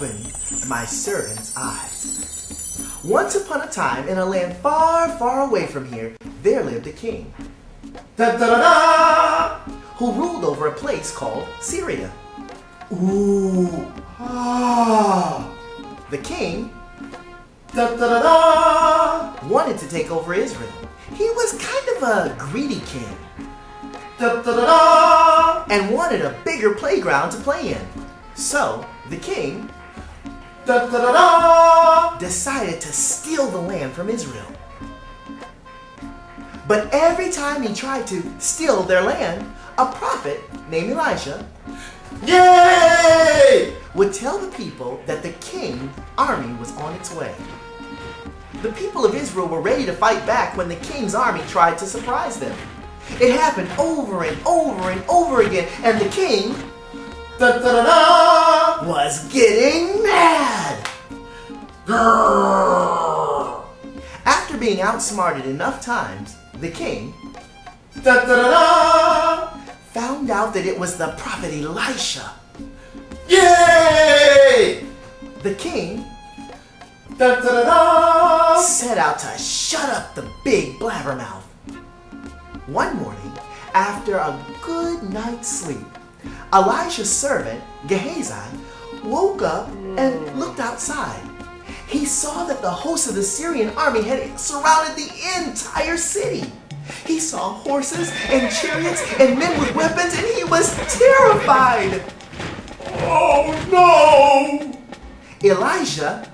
open my servant's eyes. Once upon a time, in a land far, far away from here, there lived a king who ruled over a place called Syria. The king wanted to take over Israel. He was kind of a greedy king and wanted a bigger playground to play in. So the king decided to steal the land from Israel. But every time he tried to steal their land, a prophet named Elisha would tell the people that the king's army was on its way. The people of Israel were ready to fight back when the king's army tried to surprise them. It happened over and over and over again, and the king was getting mad. After being outsmarted enough times, the king found out that it was the prophet Elisha. The king set out to shut up the big blabbermouth. One morning, after a good night's sleep, Elisha's servant, Gehazi, woke up and looked outside. He saw that the host of the Syrian army had surrounded the entire city. He saw horses and chariots and men with weapons, and he was terrified. Oh no! Elijah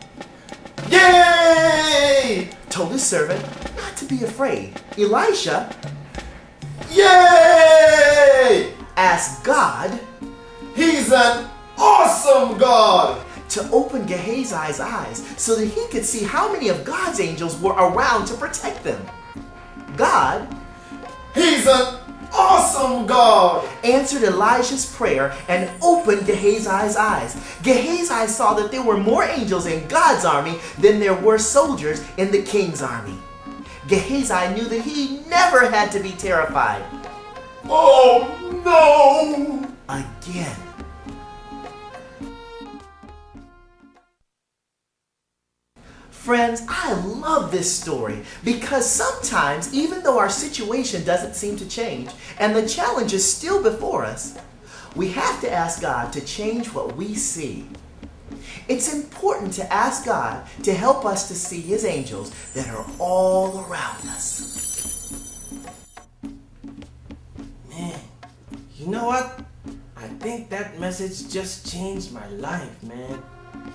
told his servant not to be afraid. Elisha asked God, He's an awesome God! to open Gehazi's eyes so that he could see how many of God's angels were around to protect them. God, He's an awesome God! answered Elijah's prayer and opened Gehazi's eyes. Gehazi saw that there were more angels in God's army than there were soldiers in the king's army. Gehazi knew that he never had to be terrified. Oh no! Again. Friends, I love this story because sometimes, even though our situation doesn't seem to change and the challenge is still before us, we have to ask God to change what we see. It's important to ask God to help us to see His angels that are all around us. Man, you know what? I think that message just changed my life, man.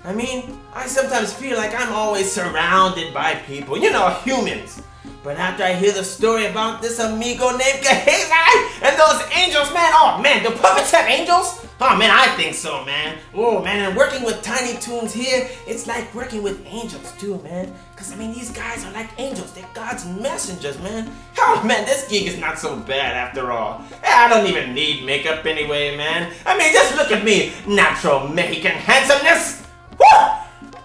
I mean, I sometimes feel like I'm always surrounded by people, humans. But after I hear the story about this amigo named Gehazi and those angels, man, do puppets have angels? Oh man, I think so, man. Oh man, and working with Tiny Toons here, it's like working with angels too, man. Cause these guys are like angels, they're God's messengers, man. Oh man, this gig is not so bad after all. I don't even need makeup anyway, man. Just look at me, natural Mexican handsomeness. Woo!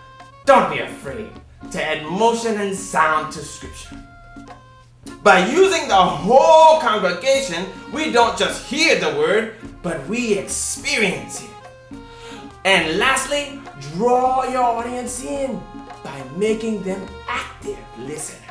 Don't be afraid to add motion and sound to scripture. By using the whole congregation, we don't just hear the word, but we experience it. And lastly, draw your audience in by making them active listeners.